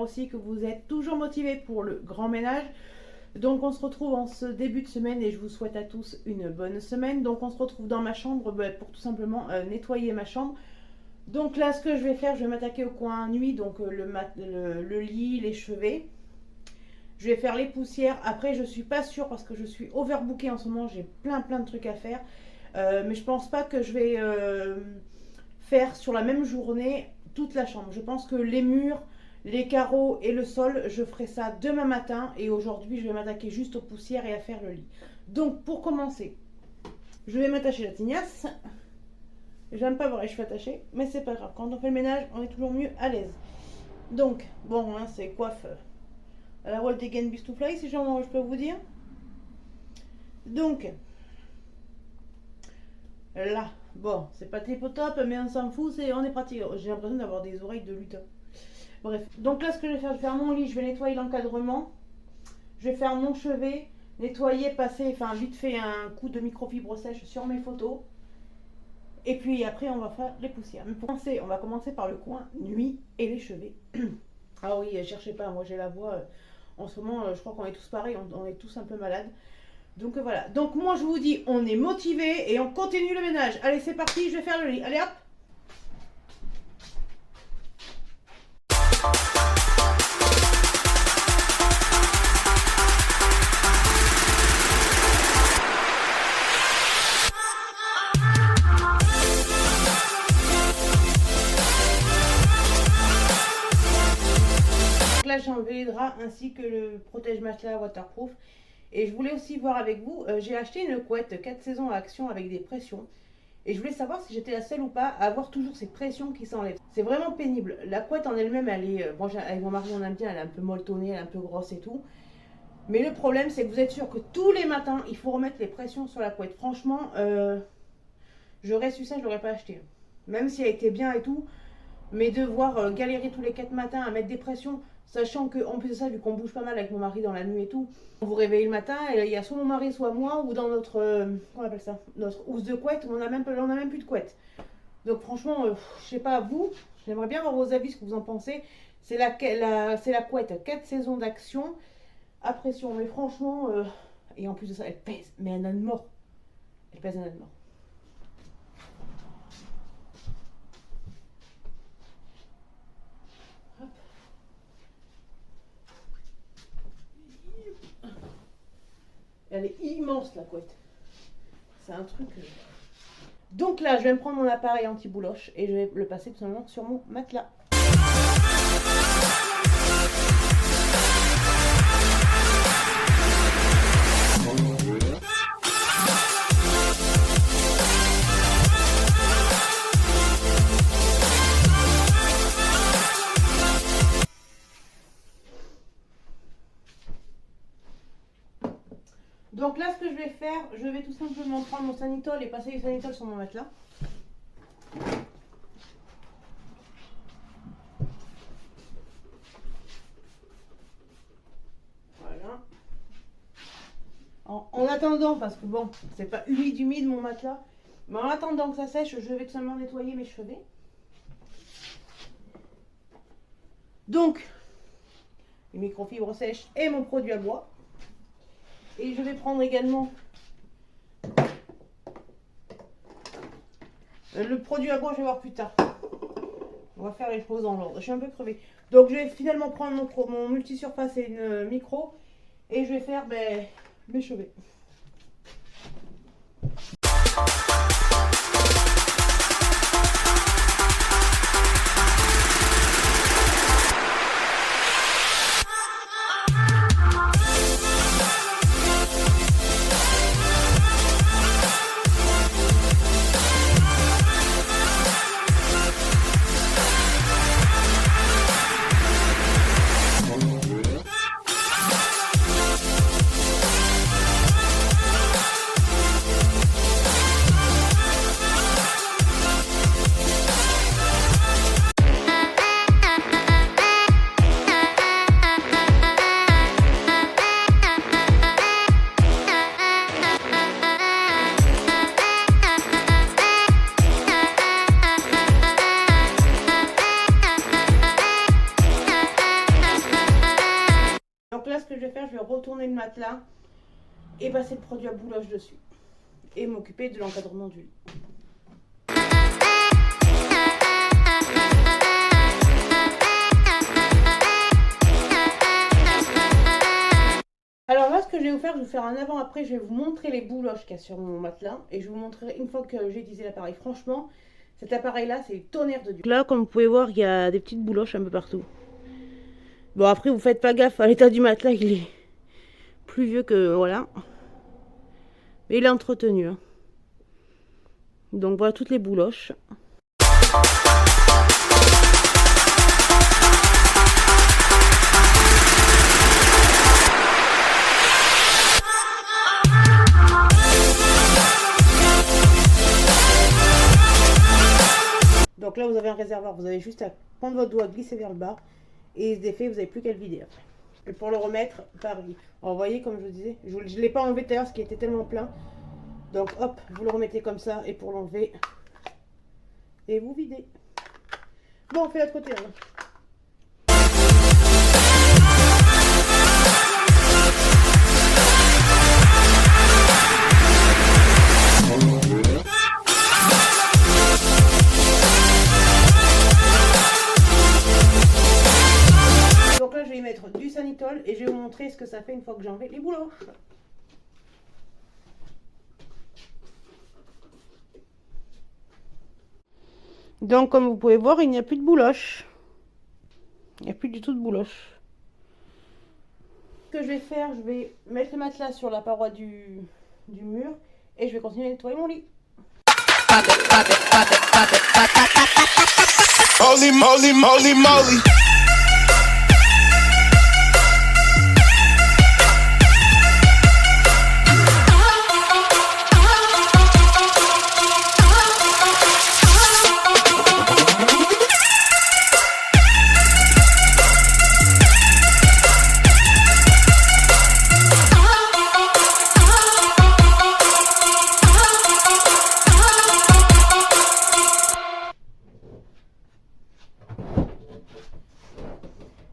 aussi que vous êtes toujours motivés pour le grand ménage. Donc on se retrouve en ce début de semaine et je vous souhaite à tous une bonne semaine. Donc on se retrouve dans ma chambre pour tout simplement nettoyer ma chambre. Donc là ce que je vais faire, je vais m'attaquer au coin nuit, donc le lit, les chevets. Je vais faire les poussières. Après je suis pas sûre parce que je suis overbookée en ce moment, j'ai plein de trucs à faire. Mais je pense pas que je vais faire sur la même journée toute la chambre. Je pense que les murs, les carreaux et le sol, je ferai ça demain matin. Et aujourd'hui, je vais m'attaquer juste aux poussières et à faire le lit. Donc, pour commencer, je vais m'attacher la tignasse. J'aime pas avoir les cheveux attachés, mais c'est pas grave. Quand on fait le ménage, on est toujours mieux à l'aise. Donc, bon, hein, c'est coiffe à la Walt Again Beast to Fly, si je peux vous dire. Donc, là, bon, c'est pas tip top, mais on s'en fout, on est pratique. J'ai l'impression d'avoir des oreilles de lutin. Bref, donc là, ce que je vais faire, mon lit, je vais nettoyer l'encadrement. Je vais faire mon chevet, nettoyer, passer, enfin vite fait un coup de microfibre sèche sur mes photos. Et puis après, on va faire les poussières. Mais pour commencer, on va commencer par le coin nuit et les chevets. Ah oui, cherchez pas, moi j'ai la voix. En ce moment, je crois qu'on est tous pareils, on est tous un peu malades. Donc voilà, donc moi je vous dis, on est motivé et on continue le ménage. Allez, c'est parti, je vais faire le lit. Allez hop! Là, j'ai enlevé les draps ainsi que le protège-matelas waterproof. Et je voulais aussi voir avec vous, j'ai acheté une couette 4 saisons à action avec des pressions. Et je voulais savoir si j'étais la seule ou pas à avoir toujours ces pressions qui s'enlèvent. C'est vraiment pénible. La couette en elle-même, elle est... bon, avec mon mari, on aime bien, elle est un peu molletonnée, elle est un peu grosse et tout. Mais le problème, c'est que vous êtes sûr que tous les matins, il faut remettre les pressions sur la couette. Franchement, j'aurais su ça, je l'aurais pas acheté. Même si elle était bien et tout. Mais devoir galérer tous les 4 matins à mettre des pressions... Sachant qu'en plus de ça, vu qu'on bouge pas mal avec mon mari dans la nuit et tout, on vous réveille le matin, et il y a soit mon mari, soit moi, ou dans notre, comment on appelle ça, notre housse de couette, on n'a même plus de couette. Donc franchement, je sais pas vous, j'aimerais bien avoir vos avis, ce que vous en pensez. C'est la couette 4 saisons d'action à pression, mais franchement, et en plus de ça, elle pèse, mais un âne mort. Elle pèse un âne mort. Elle est immense la couette. C'est un truc. Donc là, je vais me prendre mon appareil anti-bouloche et je vais le passer tout simplement sur mon matelas. Donc là, ce que je vais faire, je vais tout simplement prendre mon Sanitol et passer du Sanitol sur mon matelas. Voilà. En attendant, parce que bon, c'est pas humide mon matelas, mais en attendant que ça sèche, je vais tout simplement nettoyer mes chevets. Donc, les microfibres sèches et mon produit à bois. Et je vais prendre également le produit à bois, je vais voir plus tard. On va faire les choses dans l'ordre. Je suis un peu crevée. Donc je vais finalement prendre mon multisurface et une micro. Et je vais faire mes cheveux. Donc là, ce que je vais faire, je vais retourner le matelas et passer le produit à bouloche dessus. Et m'occuper de l'encadrement du lit. Alors là, ce que je vais vous faire, je vais vous faire un avant-après. Je vais vous montrer les bouloches qu'il y a sur mon matelas. Et je vous montrerai une fois que j'ai utilisé l'appareil. Franchement, cet appareil-là, c'est le tonnerre de Dieu. Là, comme vous pouvez voir, il y a des petites bouloches un peu partout. Bon, après, vous faites pas gaffe à l'état du matelas. Il est plus vieux que... Voilà. Mais il est entretenu. Hein. Donc voilà toutes les bouloches. Donc là, vous avez un réservoir. Vous avez juste à prendre votre doigt, glisser vers le bas. Et il se défait, vous n'avez plus qu'à le vider après. Et pour le remettre, pareil. Alors, vous voyez, comme je vous disais, je ne l'ai pas enlevé tout à l'heure parce qu'il était tellement plein. Donc hop, vous le remettez comme ça. Et pour l'enlever, et vous videz. Bon, on fait l'autre côté. Hein. Donc là, je vais y mettre du Sanitol et je vais vous montrer ce que ça fait une fois que j'ai enlevé les bouloches. Donc, comme vous pouvez voir, il n'y a plus de bouloches. Il n'y a plus du tout de bouloches. Ce que je vais faire, je vais mettre le matelas sur la paroi du mur et je vais continuer à nettoyer mon lit. Holy moly, moly, moly.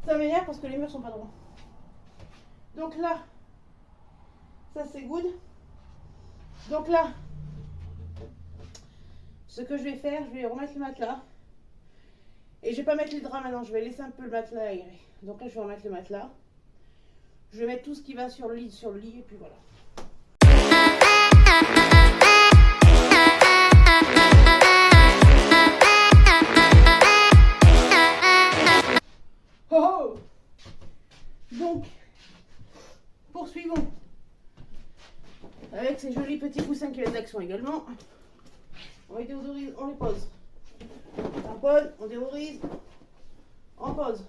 Ça m'énerve parce que les murs sont pas droits. Donc là, ça c'est good. Donc là, ce que je vais faire, je vais remettre le matelas. Et je vais pas mettre les draps maintenant, je vais laisser un peu le matelas aérer. Donc là, je vais remettre le matelas. Je vais mettre tout ce qui va sur le lit, et puis voilà. Oh, oh. Donc, poursuivons avec ces jolis petits coussins qui viennent d'Action également. On les déodorise, on les pose. On pose, on déodorise, on pose.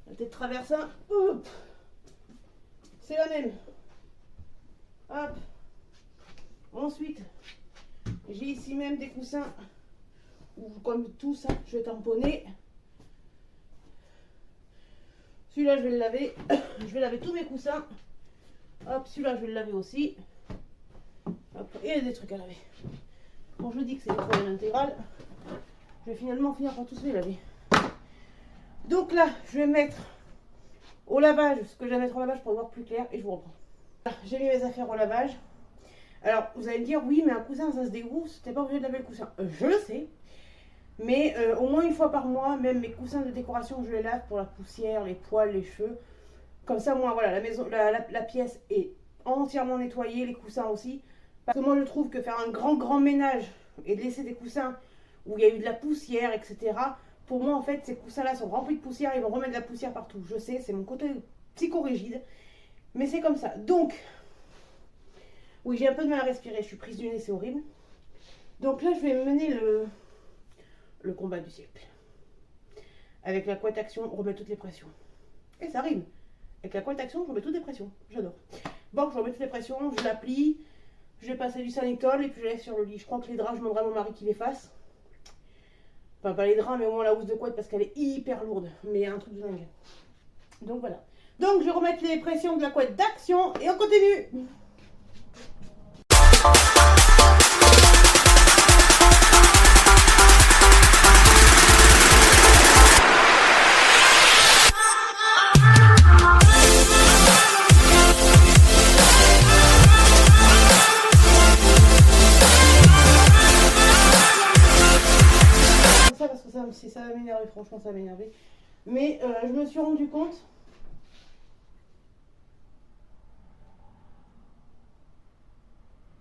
La tête traversin, hop, c'est la même. Hop. Ensuite, j'ai ici même des coussins où, comme tout ça, je vais tamponner. Celui-là, je vais le laver. Je vais laver tous mes coussins. Hop, celui-là, je vais le laver aussi. Hop, et il y a des trucs à laver. Quand je dis que c'est le problème intégral, je vais finalement finir par tous les laver. Donc là, je vais mettre au lavage ce que je vais mettre au lavage pour voir plus clair et je vous reprends. J'ai mis mes affaires au lavage. Alors, vous allez me dire, oui, mais un coussin, ça se dérousse. T'es pas obligé de laver le coussin. Je le sais. Mais au moins une fois par mois, même mes coussins de décoration, je les lave pour la poussière, les poils, les cheveux. Comme ça, moi, voilà, la maison, la pièce est entièrement nettoyée, les coussins aussi. Parce que moi, je trouve que faire un grand ménage et de laisser des coussins où il y a eu de la poussière, etc. Pour moi, en fait, ces coussins-là sont remplis de poussière, ils vont remettre de la poussière partout. Je sais, c'est mon côté psychorigide, mais c'est comme ça. Donc, oui, j'ai un peu de mal à respirer, je suis prise du nez, c'est horrible. Donc là, je vais mener le combat du siècle. Avec la couette action, on remet toutes les pressions. Et ça rime. Avec la couette action, je remets toutes les pressions. J'adore. Bon, je remets toutes les pressions, je la plie, je vais passer du Sanitol et puis je laisse sur le lit. Je crois que les draps, je demanderai à mon mari qu'il les fasse. Enfin, pas les draps, mais au moins la housse de couette parce qu'elle est hyper lourde. Mais un truc de dingue. Donc voilà. Donc je vais remettre les pressions de la couette d'action et on continue. m'énerve et franchement ça m'énervait. Mais je me suis rendu compte.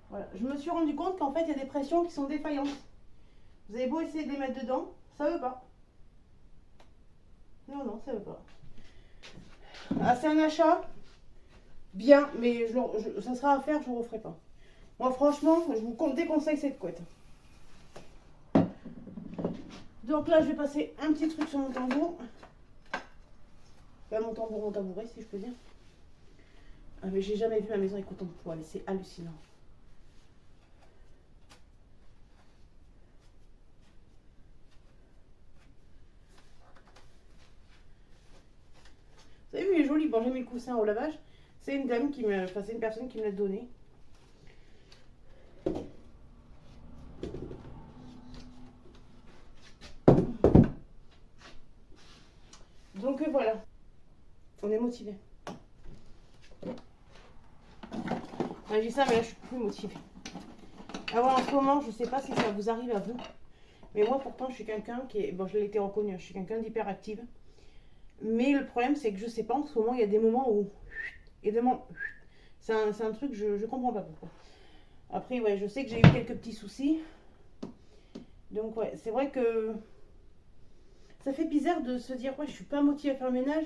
Voilà, je me suis rendu compte qu'en fait il y a des pressions qui sont défaillantes. Vous avez beau essayer de les mettre dedans, ça veut pas. Non, non, ça veut pas. Ah, c'est un achat bien, mais ça sera à faire, je ne le referai pas. Moi franchement, je vous déconseille cette couette. Donc là, je vais passer un petit truc sur mon tambour. Mon tabouret, si je peux dire. Ah, mais j'ai jamais vu ma maison avec autant de poils, c'est hallucinant. Vous avez vu, il est joli. Bon, j'ai mis le coussin au lavage. C'est une dame qui me, enfin, c'est une personne qui me l'a donné. Donc voilà, on est motivé. J'ai dit ça, mais là je suis plus motivée. Alors en ce moment, je sais pas si ça vous arrive à vous, mais moi pourtant je suis quelqu'un qui est, bon, je l'ai été reconnue, je suis quelqu'un d'hyperactive. Mais le problème c'est que je sais pas, en ce moment il y a des moments où, et des moments, c'est un truc je comprends pas pourquoi. Après ouais, je sais que j'ai eu quelques petits soucis, donc ouais, c'est vrai que ça fait bizarre de se dire ouais, je suis pas motivée à faire le ménage,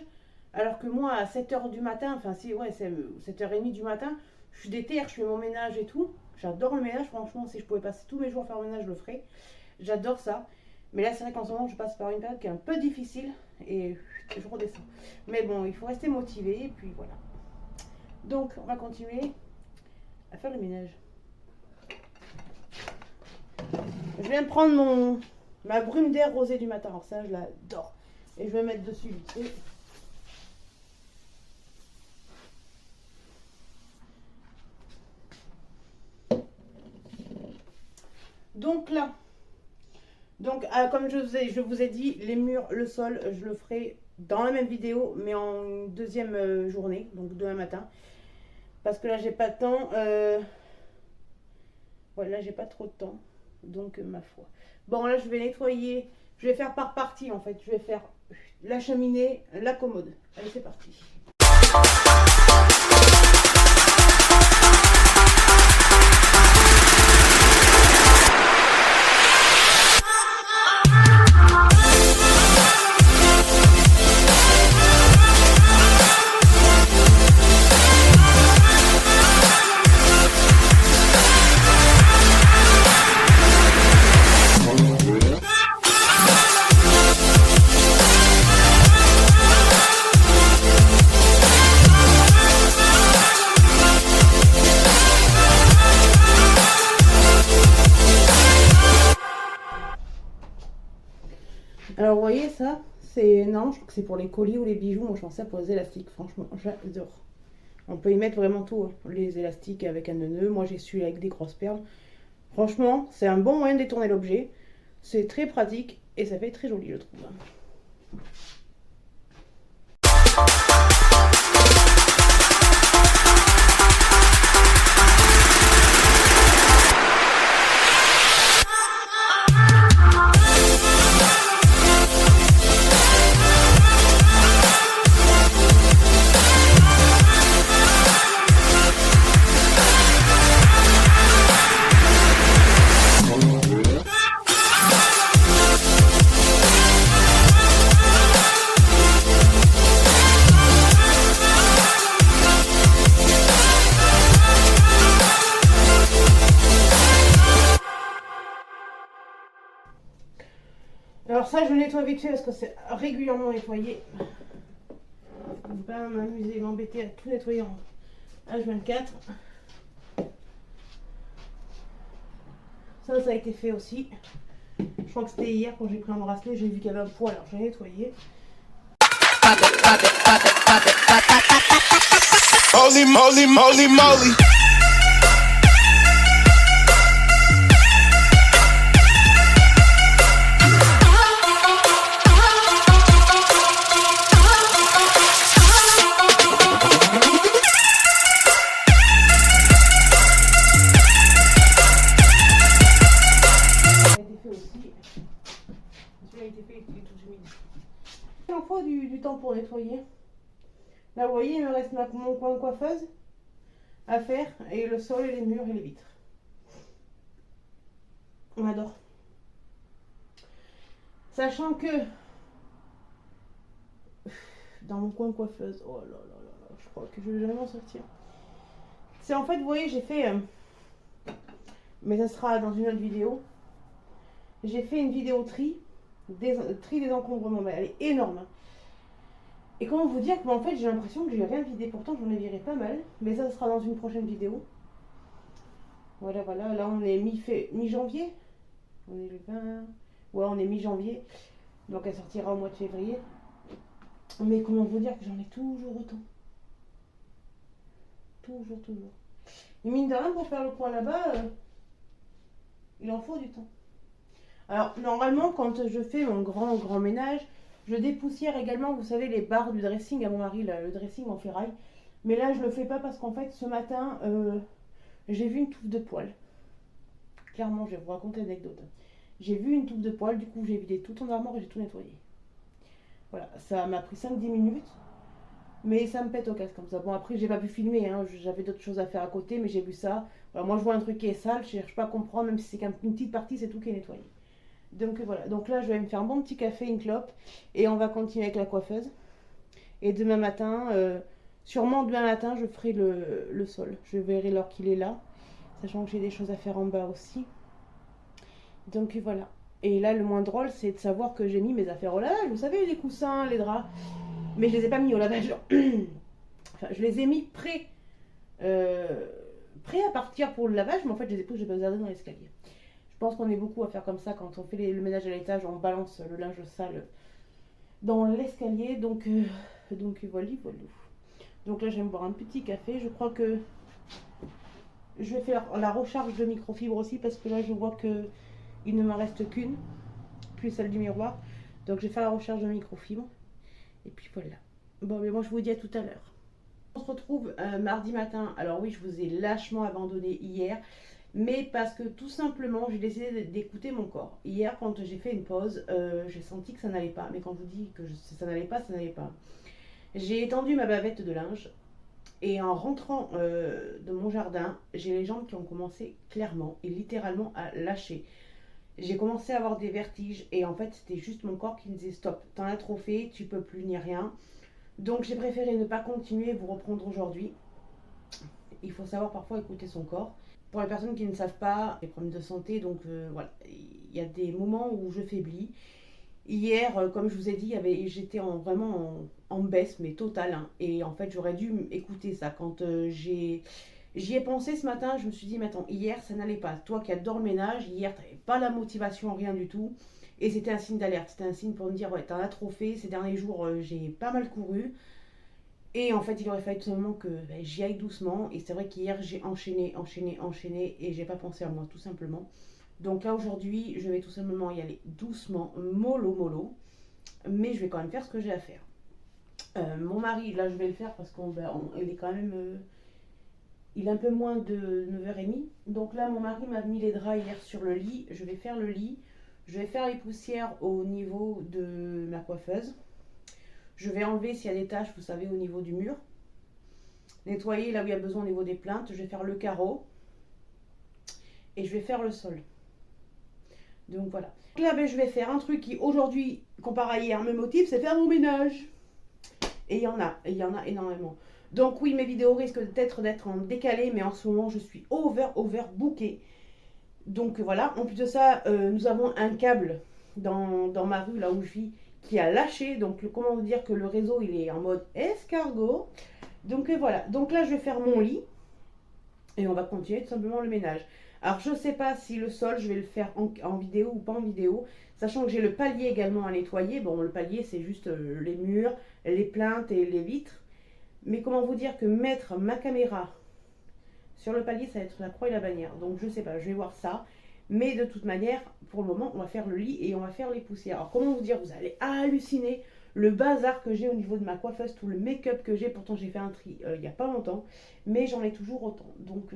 alors que moi à 7h du matin, enfin c'est ouais, c'est 7h30 du matin, je suis déterre, je fais mon ménage et tout. J'adore le ménage, franchement, si je pouvais passer tous mes jours à faire le ménage, je le ferais. J'adore ça. Mais là, c'est vrai qu'en ce moment, je passe par une période qui est un peu difficile et je redescends. Mais bon, il faut rester motivé et puis voilà. Donc, on va continuer à faire le ménage. Je viens de prendre ma brume d'air rosée du matin. Alors ça, je l'adore. Et je vais mettre dessus vite fait. Donc là, comme je vous ai dit, les murs, le sol, je le ferai dans la même vidéo, mais en deuxième journée, donc demain matin. Parce que là, j'ai pas de temps. Ouais, là, j'ai pas trop de temps. Donc, ma foi. Bon, là, je vais nettoyer. Je vais faire par partie, en fait. Je vais faire la cheminée, la commode. Allez, c'est parti. Alors, vous voyez ça, c'est non, je crois que c'est pour les colis ou les bijoux. Moi, je pensais pour les élastiques. Franchement, j'adore. On peut y mettre vraiment tout, hein. Les élastiques avec un nœud. Moi, j'ai celui avec des grosses perles. Franchement, c'est un bon moyen de détourner l'objet. C'est très pratique et ça fait très joli, je trouve. Alors ça, je nettoie vite fait parce que c'est régulièrement nettoyé. Je ne vais pas m'amuser, m'embêter à tout nettoyer en H24. Ça a été fait aussi. Je crois que c'était hier quand j'ai pris un bracelet, j'ai vu qu'il y avait un poids, alors j'ai nettoyé. Holy moly, moly, moly. pour nettoyer. Là, vous voyez, il me reste mon coin coiffeuse à faire et le sol et les murs et les vitres. On adore. Sachant que dans mon coin coiffeuse, oh là là là là, je crois que je vais jamais m'en sortir. C'est en fait, vous voyez, j'ai fait, mais ça sera dans une autre vidéo. J'ai fait une vidéo tri des encombrements, mais elle est énorme. Hein. Et comment vous dire que en fait j'ai l'impression que j'ai rien vidé, pourtant j'en ai viré pas mal, mais ça sera dans une prochaine vidéo. Voilà, voilà, là on est mi-janvier. On est le 20. Ouais, on est mi-janvier. Donc elle sortira au mois de février. Mais comment vous dire que j'en ai toujours autant. Toujours, toujours. Et mine de rien, pour faire le coin là-bas, il en faut du temps. Alors, normalement, quand je fais mon grand ménage, je dépoussière également, vous savez, les barres du dressing à mon mari, là, le dressing en ferraille. Mais là, je le fais pas parce qu'en fait, ce matin, j'ai vu une touffe de poils. Clairement, je vais vous raconter l'anecdote. J'ai vu une touffe de poils, du coup, j'ai vidé tout en armoire et j'ai tout nettoyé. Voilà, ça m'a pris 5-10 minutes. Mais ça me pète au casque comme ça. Bon, après, j'ai pas pu filmer, hein. J'avais d'autres choses à faire à côté, mais j'ai vu ça. Voilà, moi, je vois un truc qui est sale, je cherche pas à comprendre, même si c'est qu'une petite partie, c'est tout qui est nettoyé. Donc voilà, donc là, je vais me faire un bon petit café, une clope, et on va continuer avec la coiffeuse. Et demain matin, sûrement demain matin, je ferai le sol. Je verrai l'heure qu'il est là, sachant que j'ai des choses à faire en bas aussi. Donc voilà. Et là, le moins drôle, c'est de savoir que j'ai mis mes affaires au lavage. Vous savez, les coussins, les draps. Mais je les ai pas mis au lavage. Enfin, je les ai mis prêts à partir pour le lavage, mais en fait, je les ai pris, je les ai gardés dans l'escalier. Je pense qu'on est beaucoup à faire comme ça quand on fait le ménage à l'étage, on balance le linge sale dans l'escalier. Donc voilà, voilà. Donc là, je vais me boire un petit café. Je crois que je vais faire la recharge de microfibre aussi parce que là, je vois que il ne m'en reste qu'une, plus celle du miroir. Donc je vais faire la recharge de microfibre. Et puis voilà. Bon, mais moi je vous dis à tout à l'heure. On se retrouve mardi matin. Alors oui, je vous ai lâchement abandonné hier. Mais parce que tout simplement, j'ai décidé d'écouter mon corps. Hier, quand j'ai fait une pause, j'ai senti que ça n'allait pas. Mais quand je vous dis que ça n'allait pas, ça n'allait pas. J'ai étendu ma bavette de linge. Et en rentrant de mon jardin, j'ai les jambes qui ont commencé clairement et littéralement à lâcher. J'ai commencé à avoir des vertiges et en fait c'était juste mon corps qui me disait stop, t'en as trop fait, tu peux plus ni rien. Donc j'ai préféré ne pas continuer et vous reprendre aujourd'hui. Il faut savoir parfois écouter son corps. Pour les personnes qui ne savent pas, les problèmes de santé, donc voilà, il y a des moments où je faiblis. Hier, comme je vous ai dit, j'étais vraiment en baisse, mais totale. Hein, et en fait j'aurais dû écouter ça quand J'y ai pensé ce matin, je me suis dit, mais attends, hier ça n'allait pas. Toi qui adore le ménage, hier tu n'avais pas la motivation, rien du tout. Et c'était un signe d'alerte, c'était un signe pour me dire, ouais, t'en as trop fait. Ces derniers jours, j'ai pas mal couru. Et en fait, il aurait fallu tout simplement que j'y aille doucement. Et c'est vrai qu'hier, j'ai enchaîné. Et j'ai pas pensé à moi, tout simplement. Donc là, aujourd'hui, je vais tout simplement y aller doucement, mollo. Mais je vais quand même faire ce que j'ai à faire. Mon mari, là, je vais le faire parce qu'il est quand même... il est un peu moins de 9h30. Donc là, mon mari m'a mis les draps hier sur le lit. Je vais faire le lit. Je vais faire les poussières au niveau de ma coiffeuse. Je vais enlever s'il y a des taches, vous savez, au niveau du mur. Nettoyer là où il y a besoin au niveau des plinthes. Je vais faire le carreau. Et je vais faire le sol. Donc voilà. Donc là, je vais faire un truc qui aujourd'hui, comparé à hier, me motive, c'est faire mon ménage. Et il y en a énormément. Donc oui, mes vidéos risquent peut-être d'être en décalé, mais en ce moment, je suis overbookée. Donc voilà, en plus de ça, nous avons un câble dans ma rue, là où je vis, qui a lâché. Donc comment vous dire que le réseau, il est en mode escargot. Donc voilà, donc là, je vais faire mon lit. Et on va continuer tout simplement le ménage. Alors je ne sais pas si le sol, je vais le faire en vidéo ou pas en vidéo. Sachant que j'ai le palier également à nettoyer. Bon, le palier, c'est juste les murs, les plinthes et les vitres. Mais comment vous dire que mettre ma caméra sur le palier, ça va être la croix et la bannière. Donc je sais pas, je vais voir ça. Mais de toute manière, pour le moment, on va faire le lit et on va faire les poussières. Alors comment vous dire, vous allez halluciner le bazar que j'ai au niveau de ma coiffeuse, tout le make-up que j'ai. Pourtant j'ai fait un tri il n'y a pas longtemps, mais j'en ai toujours autant. Donc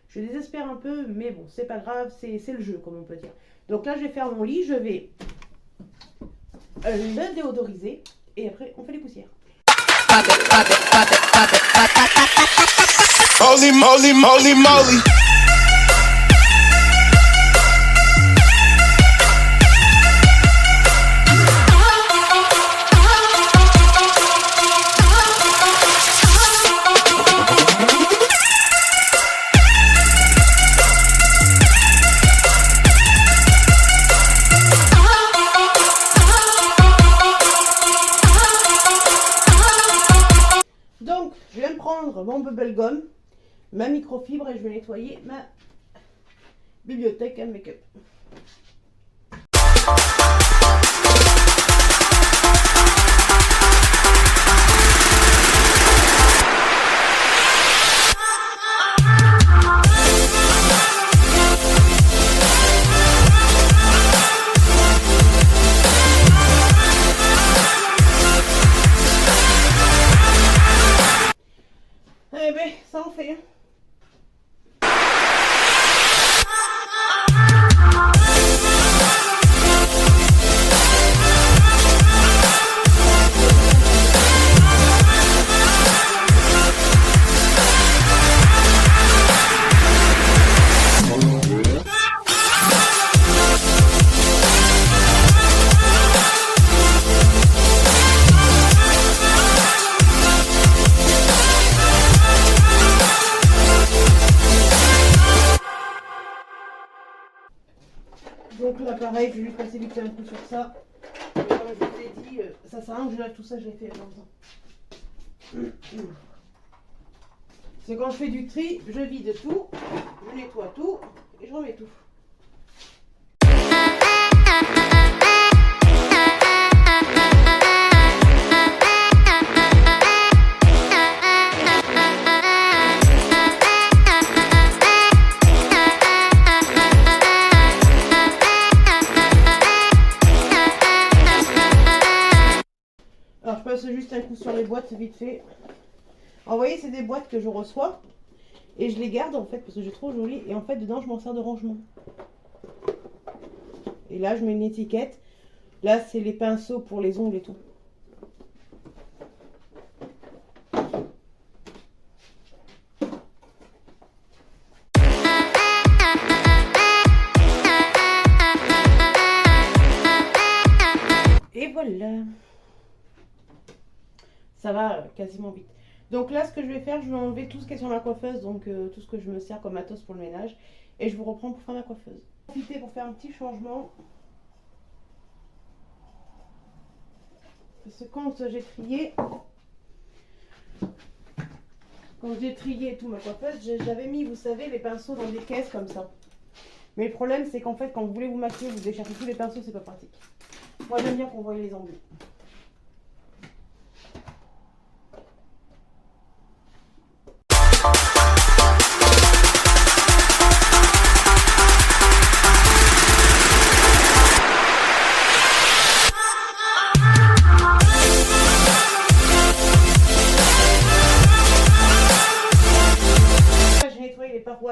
je désespère un peu, mais bon, c'est pas grave, c'est le jeu, comme on peut dire. Donc là, je vais faire mon lit, je vais le déodoriser. Et après, on fait les poussières. Holy moly, moly, moly. Donc, je viens de prendre mon bubble gum, ma microfibre et je vais nettoyer ma bibliothèque à make-up. Eh ben, ça en fait. Donc là, pareil, je vais lui passer vite un coup sur ça. Et comme je vous ai dit, ça sert à rien que je lave tout ça, je l'ai fait longtemps. C'est quand je fais du tri, je vide tout, je nettoie tout et je remets tout. Alors je passe juste un coup sur les boîtes vite fait. Alors, vous voyez, c'est des boîtes que je reçois et je les garde en fait parce que j'ai trop joli et en fait dedans je m'en sers de rangement. Et là je mets une étiquette. Là c'est les pinceaux pour les ongles et tout. Et voilà. Ça va quasiment vite. Donc là, ce que je vais faire, je vais enlever tout ce qui est sur ma coiffeuse, donc tout ce que je me sers comme matos pour le ménage. Et je vous reprends pour faire ma coiffeuse. Profitez pour faire un petit changement. Parce que quand j'ai trié tout ma coiffeuse, j'avais mis, vous savez, les pinceaux dans des caisses comme ça. Mais le problème, c'est qu'en fait, quand vous voulez vous maquiller, vous déchargez tous les pinceaux, c'est pas pratique. Moi, j'aime bien qu'on voie les embouts.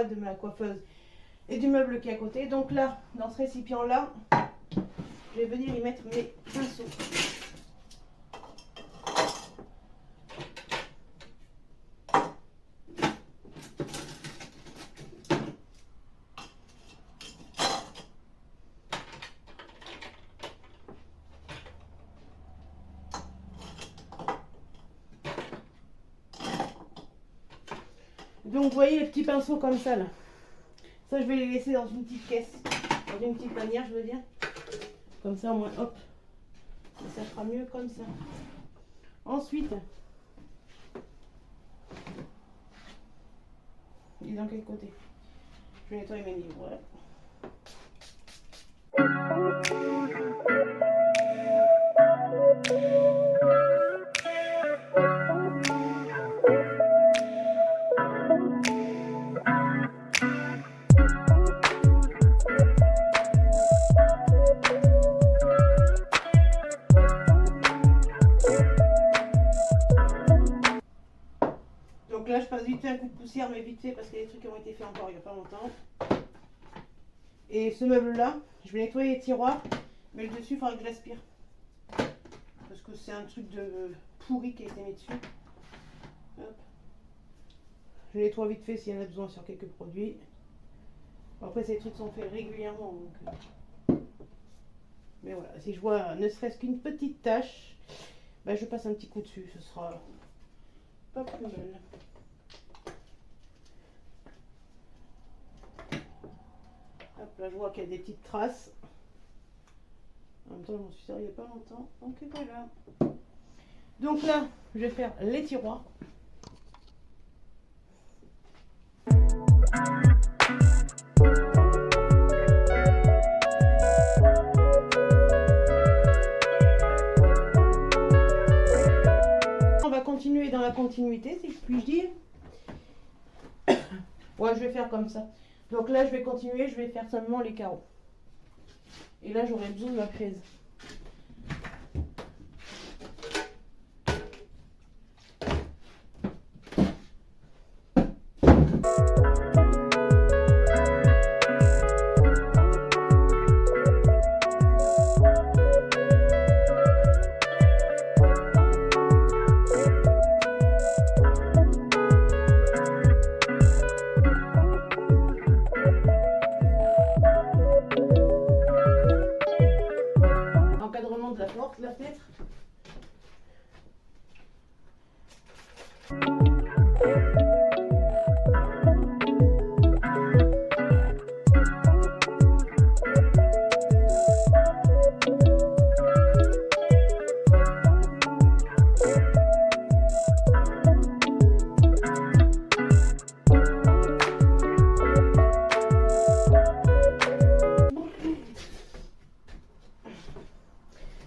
De ma coiffeuse et du meuble qui est à côté. Donc là, dans ce récipient là, je vais venir y mettre mes pinceaux. Donc vous voyez les petits pinceaux comme ça là. Ça je vais les laisser dans une petite caisse. Dans une petite panière je veux dire. Comme ça au moins hop. Et ça sera mieux comme ça. Ensuite. Il est dans quel côté? Je vais nettoyer mes livres. Voilà. Donc là je passe vite fait un coup de poussière, mais vite fait parce qu'il y a des trucs qui ont été faits encore il n'y a pas longtemps. Et ce meuble là, je vais nettoyer les tiroirs, mais le dessus il faudra que je l'aspire. Parce parce que c'est un truc de pourri qui a été mis dessus. Hop. Je nettoie vite fait s'il y en a besoin sur quelques produits. Bon, après, ces trucs sont faits régulièrement. Donc, mais voilà, si je vois ne serait-ce qu'une petite tache, bah, je passe un petit coup dessus. Ce sera pas plus mal. Hop, là, je vois qu'il y a des petites traces. En même temps, je m'en suis servi il n'y a pas longtemps. Donc voilà. Donc là, je vais faire les tiroirs. On va continuer dans la continuité, si je puis dire. Ouais, je vais faire comme ça. Donc là, je vais continuer, je vais faire seulement les carreaux. Et là, j'aurai besoin de ma fraise. Encadrement de la porte, la fenêtre.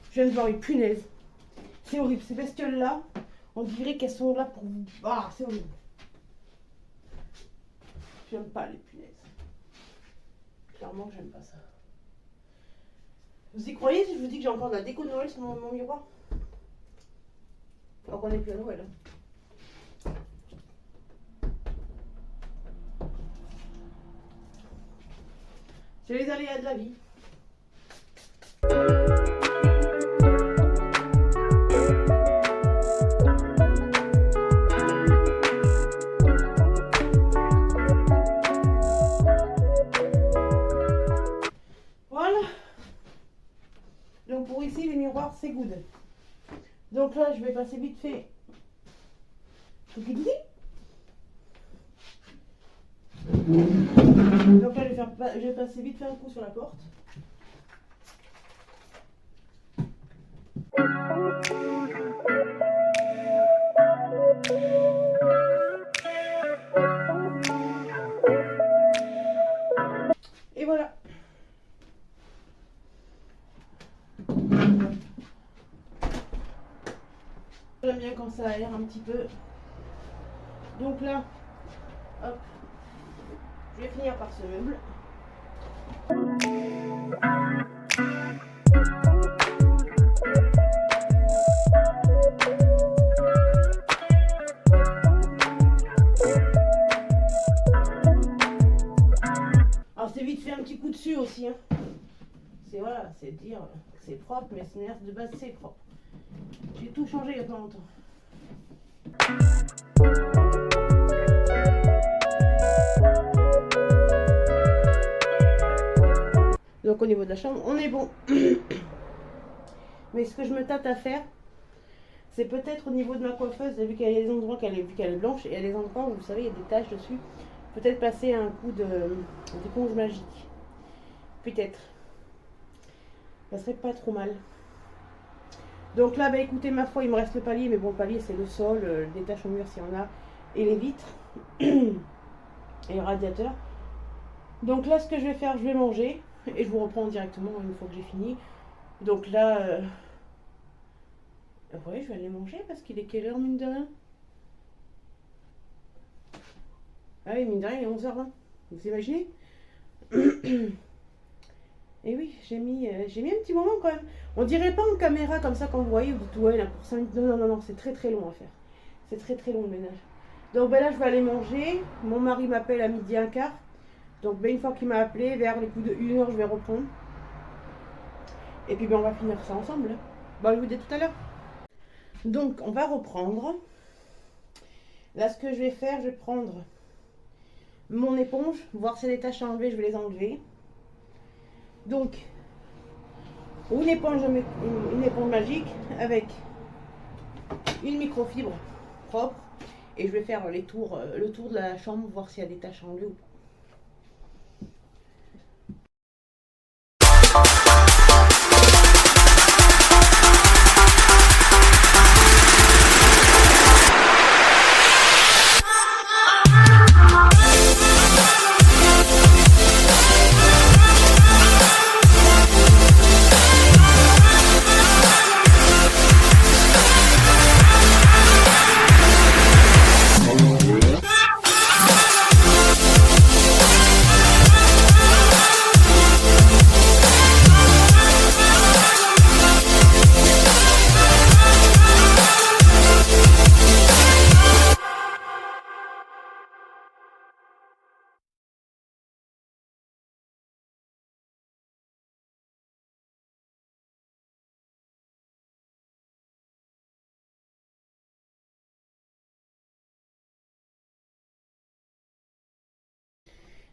Je viens de voir une punaise. C'est horrible. Ces bestioles-là, on dirait qu'elles sont là pour vous. Ah, c'est horrible. J'aime pas les punaises. Clairement, j'aime pas ça. Vous y croyez si je vous dis que j'ai encore de la déco de Noël sur mon miroir? Alors qu'on est plus à Noël. C'est les aléas de la vie. Voilà. Donc pour ici, les miroirs, c'est good. Donc là, je vais passer vite fait. Donc là, je vais passer vite fait un coup sur la porte. Et voilà. J'aime bien quand ça aère un petit peu. Donc là, hop, je vais finir par ce meuble. Alors c'est vite fait un petit coup dessus aussi. Hein. C'est voilà, c'est dire que c'est propre, mais de base c'est propre. J'ai tout changé il n'y a pas longtemps. Donc au niveau de la chambre, on est bon. Mais ce que je me tâte à faire, c'est peut-être au niveau de ma coiffeuse, vu qu'il y a des endroits qu'elle est blanche, et il y a des endroits où vous savez il y a des taches dessus, peut-être passer un coup d'éponge magique. Peut-être. Ça serait pas trop mal. Donc là, bah écoutez, ma foi, il me reste le palier, mais bon, le palier c'est le sol, des taches au mur s'il y en a, et les vitres, et le radiateur. Donc là, ce que je vais faire, je vais manger, et je vous reprends directement une fois que j'ai fini. Donc là, ouais, je vais aller manger parce qu'il est quelle heure, mine de rien? Ah oui, mine de rien, il est 11h20. Vous imaginez? Et oui, j'ai mis un petit moment quand même. On dirait pas en caméra comme ça quand vous voyez, vous dites ouais, là pour 5 minutes. Non, non, non, non, c'est très très long à faire. C'est très très long le ménage. Donc ben là, je vais aller manger. Mon mari m'appelle à 12h15. Donc ben, une fois qu'il m'a appelé, vers les coups de 1h, je vais reprendre. Et puis ben, on va finir ça ensemble. Bon, je vous dis tout à l'heure. Donc, on va reprendre. Là, ce que je vais faire, je vais prendre mon éponge, voir si les taches à enlever, je vais les enlever. Donc, une éponge magique avec une microfibre propre. Et je vais faire le tour de la chambre, voir s'il y a des taches à enlever ou pas.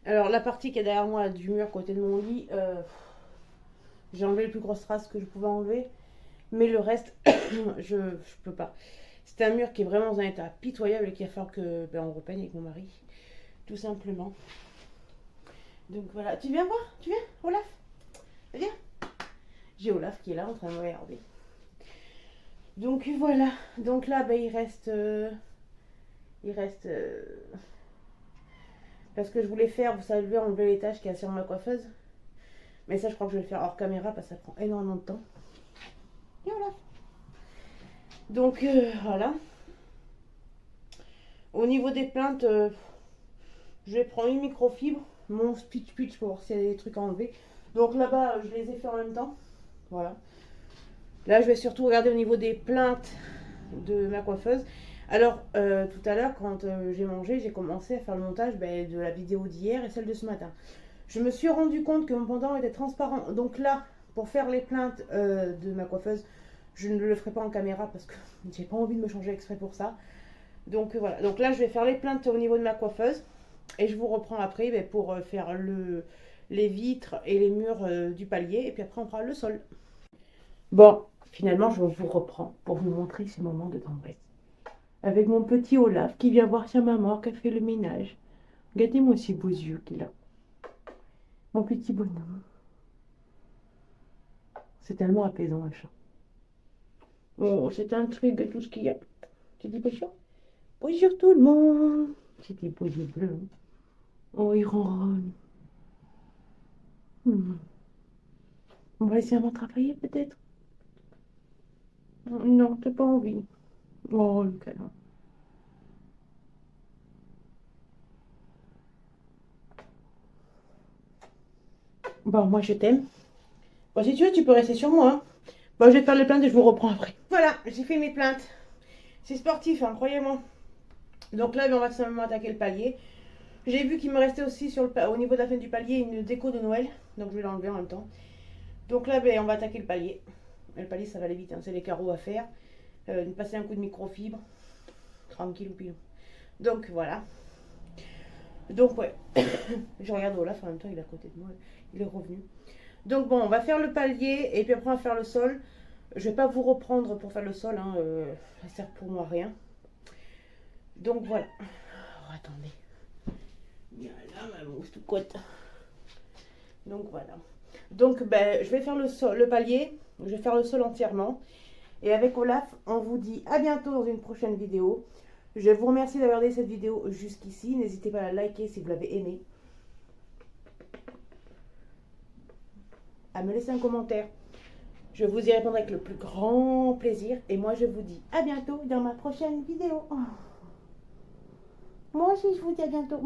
Alors la partie qui est derrière moi du mur côté de mon lit, j'ai enlevé les plus grosses traces que je pouvais enlever. Mais le reste, je peux pas. C'est un mur qui est vraiment dans un état pitoyable et qu'il va falloir que on repeigne avec mon mari. Tout simplement. Donc voilà. Tu viens voir? Tu viens, Olaf? Viens. J'ai Olaf qui est là en train de me regarder. Donc voilà. Donc là, il reste... parce que je voulais faire, vous savez, enlever les taches qu'il y a sur ma coiffeuse. Mais ça, je crois que je vais le faire hors caméra parce que ça prend énormément de temps. Et voilà. Donc voilà. Au niveau des plaintes, je vais prendre une microfibre, mon pitch pour voir s'il y a des trucs à enlever. Donc là-bas, je les ai fait en même temps. Voilà. Là, je vais surtout regarder au niveau des plaintes de ma coiffeuse. Alors, tout à l'heure, quand j'ai mangé, j'ai commencé à faire le montage de la vidéo d'hier et celle de ce matin. Je me suis rendu compte que mon pendant était transparent. Donc là, pour faire les plaintes de ma coiffeuse, je ne le ferai pas en caméra parce que j'ai pas envie de me changer exprès pour ça. Donc voilà. Donc là, je vais faire les plaintes au niveau de ma coiffeuse. Et je vous reprends après pour faire les vitres et les murs du palier. Et puis après, on fera le sol. Bon, finalement, je vous reprends pour vous montrer ces moments de tendresse. Avec mon petit Olaf qui vient voir sa maman qui a fait le ménage. Regardez-moi ces beaux yeux qu'il a. Mon petit bonhomme. C'est tellement apaisant un chat. Oh, c'est un truc tout ce qu'il y a. Tu dis bonjour? Bonjour tout le monde. C'est des beaux yeux bleus. Oh, il ronronne. On va essayer de travailler peut-être. Non, t'as pas envie. Oh, le câlin. Bon, moi je t'aime. Bon, si tu veux, tu peux rester sur moi. Hein. Bon, je vais faire les plaintes et je vous reprends après. Voilà, j'ai fait mes plaintes. C'est sportif, hein, croyez-moi. Donc là, on va simplement attaquer le palier. J'ai vu qu'il me restait aussi au niveau de la fin du palier une déco de Noël. Donc je vais l'enlever en même temps. Donc là, on va attaquer le palier. Le palier, ça va aller vite. Hein. C'est les carreaux à faire. Passer un coup de microfibre. Tranquille ou pilou. Donc voilà. Donc ouais. Je regarde Olaf en même temps, il est à côté de moi. Il est revenu. Donc bon, on va faire le palier et puis après on va faire le sol. Je vais pas vous reprendre pour faire le sol. Hein, ça sert pour moi à rien. Donc voilà. Oh, attendez. Il y a là ma mousse tout côte. Donc voilà. Donc je vais faire le palier. Je vais faire le sol entièrement. Et avec Olaf, on vous dit à bientôt dans une prochaine vidéo. Je vous remercie d'avoir regardé cette vidéo jusqu'ici. N'hésitez pas à la liker si vous l'avez aimée. À me laisser un commentaire. Je vous y répondrai avec le plus grand plaisir. Et moi, je vous dis à bientôt dans ma prochaine vidéo. Oh. Moi aussi, je vous dis à bientôt.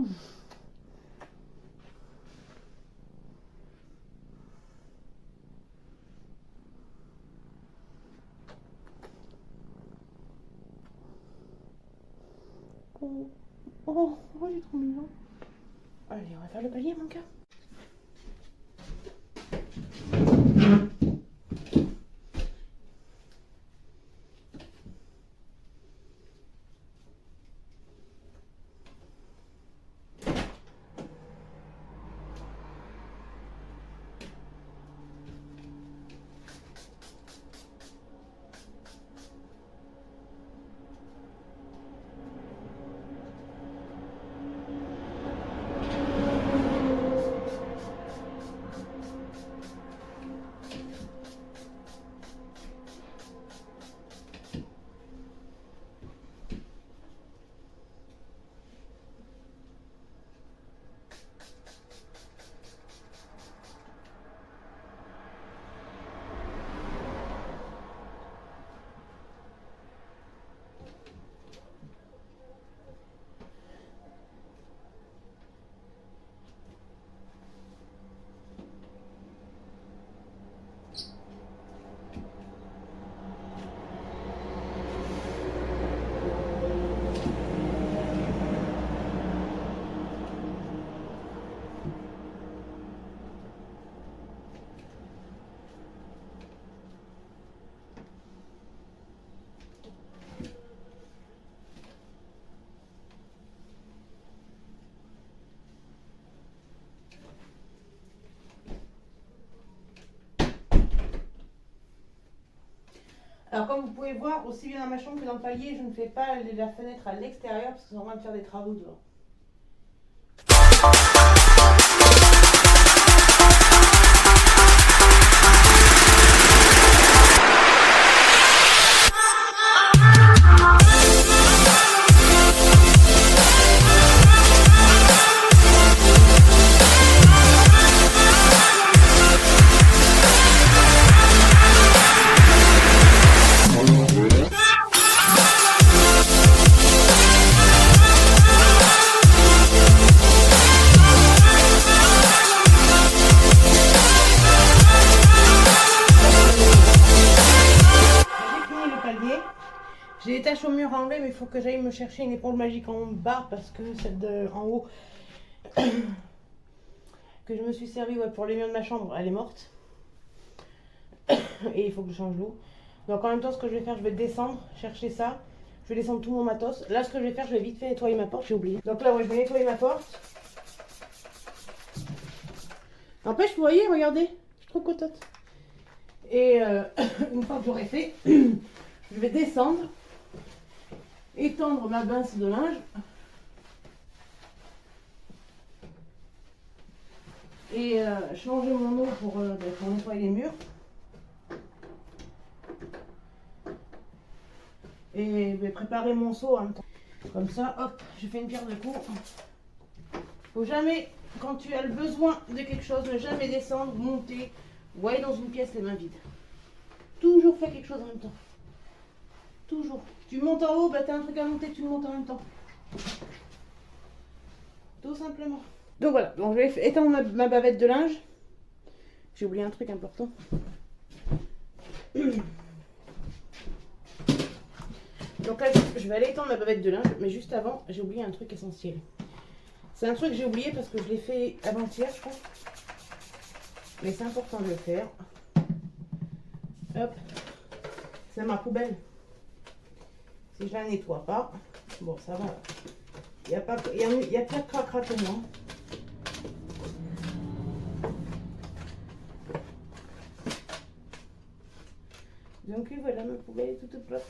Oh, oh, oh j'ai trop mignon. Allez, on va faire le palier, mon cœur. Alors comme vous pouvez voir, aussi bien dans ma chambre que dans le palier, je ne fais pas la fenêtre à l'extérieur parce que c'est normal de faire des travaux dehors. J'ai des taches au mur à enlever, mais il faut que j'aille me chercher une éponge magique en bas parce que celle de en haut que je me suis servi pour les murs de ma chambre, elle est morte. Et il faut que je change l'eau. Donc en même temps, ce que je vais faire, je vais descendre, chercher ça. Je vais descendre tout mon matos. Là, ce que je vais faire, je vais vite fait nettoyer ma porte, j'ai oublié. Donc là, ouais, je vais nettoyer ma porte. N'empêche, vous voyez, regardez, je suis trop contente. Et une fois que j'aurai fait, je vais descendre, étendre ma pince de linge et changer mon eau pour nettoyer les murs. Et préparer mon seau en même temps. Comme ça, hop, je fais une pierre de coups. Faut jamais, quand tu as le besoin de quelque chose, ne jamais descendre, monter ou aller dans une pièce les mains vides. Toujours faire quelque chose en même temps. Toujours. Tu montes en haut, bah t'as un truc à monter, tu le montes en même temps. Tout simplement. Donc voilà, donc je vais étendre ma bavette de linge. J'ai oublié un truc important. Donc là, je vais aller étendre ma bavette de linge, mais juste avant, j'ai oublié un truc essentiel. C'est un truc que j'ai oublié parce que je l'ai fait avant-hier, je crois. Mais c'est important de le faire. Hop, c'est ma poubelle. Si je la nettoie pas, bon, ça va. Il n'y a pas de cracra que moi. Donc voilà, ma poubelle est toute propre.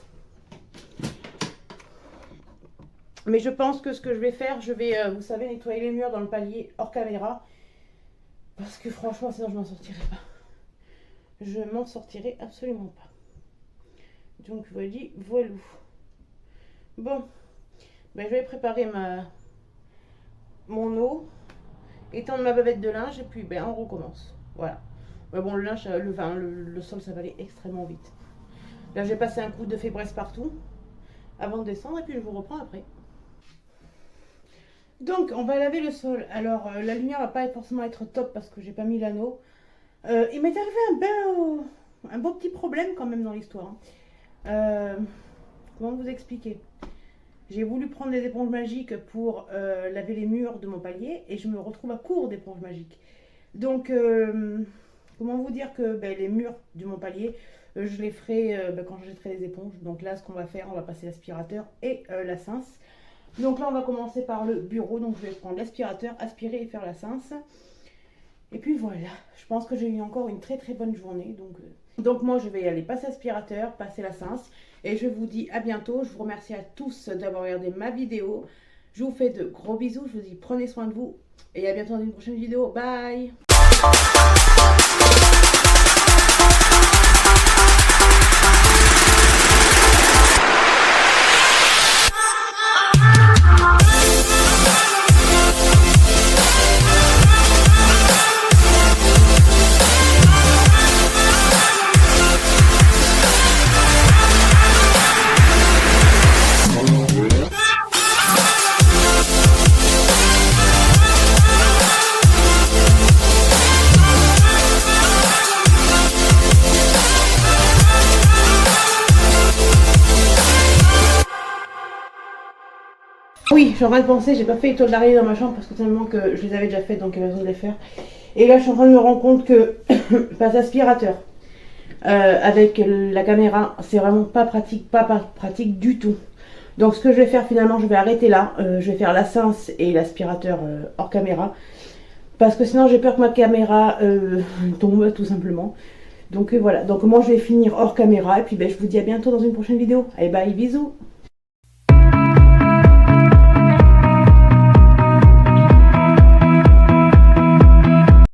Mais je pense que ce que je vais faire, je vais, vous savez, nettoyer les murs dans le palier hors caméra. Parce que franchement, sinon je m'en sortirai pas. Je m'en sortirai absolument pas. Donc voilà, voilà. Bon, ben, je vais préparer mon eau, étendre ma bavette de linge et puis ben, on recommence. Voilà. Ben, bon, le linge, le sol, ça va aller extrêmement vite. Là, j'ai passé un coup de fébreze partout avant de descendre et puis je vous reprends après. Donc, on va laver le sol. Alors, la lumière va pas forcément être top parce que j'ai pas mis l'anneau. Il m'est arrivé un beau petit problème quand même dans l'histoire. Comment vous expliquer? J'ai voulu prendre des éponges magiques pour laver les murs de mon palier et je me retrouve à court d'éponges magiques. Donc, comment vous dire que les murs de mon palier, je les ferai quand je jetterai les éponges. Donc là, ce qu'on va faire, on va passer l'aspirateur et la cince. Donc là, on va commencer par le bureau. Donc je vais prendre l'aspirateur, aspirer et faire la cince. Et puis voilà, je pense que j'ai eu encore une très très bonne journée. Donc moi, je vais aller passer l'aspirateur, passer la cince. Et je vous dis à bientôt. Je vous remercie à tous d'avoir regardé ma vidéo. Je vous fais de gros bisous. Je vous dis prenez soin de vous. Et à bientôt dans une prochaine vidéo. Bye! Oui, je suis en train de penser, j'ai pas fait les toiles d'araignée dans ma chambre parce que tellement que je les avais déjà faites, donc il y avait raison de les faire. Et là, je suis en train de me rendre compte que passer aspirateur avec la caméra, c'est vraiment pas pratique du tout. Donc ce que je vais faire finalement, je vais arrêter là. Je vais faire la cince et l'aspirateur hors caméra. Parce que sinon j'ai peur que ma caméra tombe tout simplement. Donc voilà, donc moi je vais finir hors caméra et puis ben, je vous dis à bientôt dans une prochaine vidéo. Allez bye, bisous.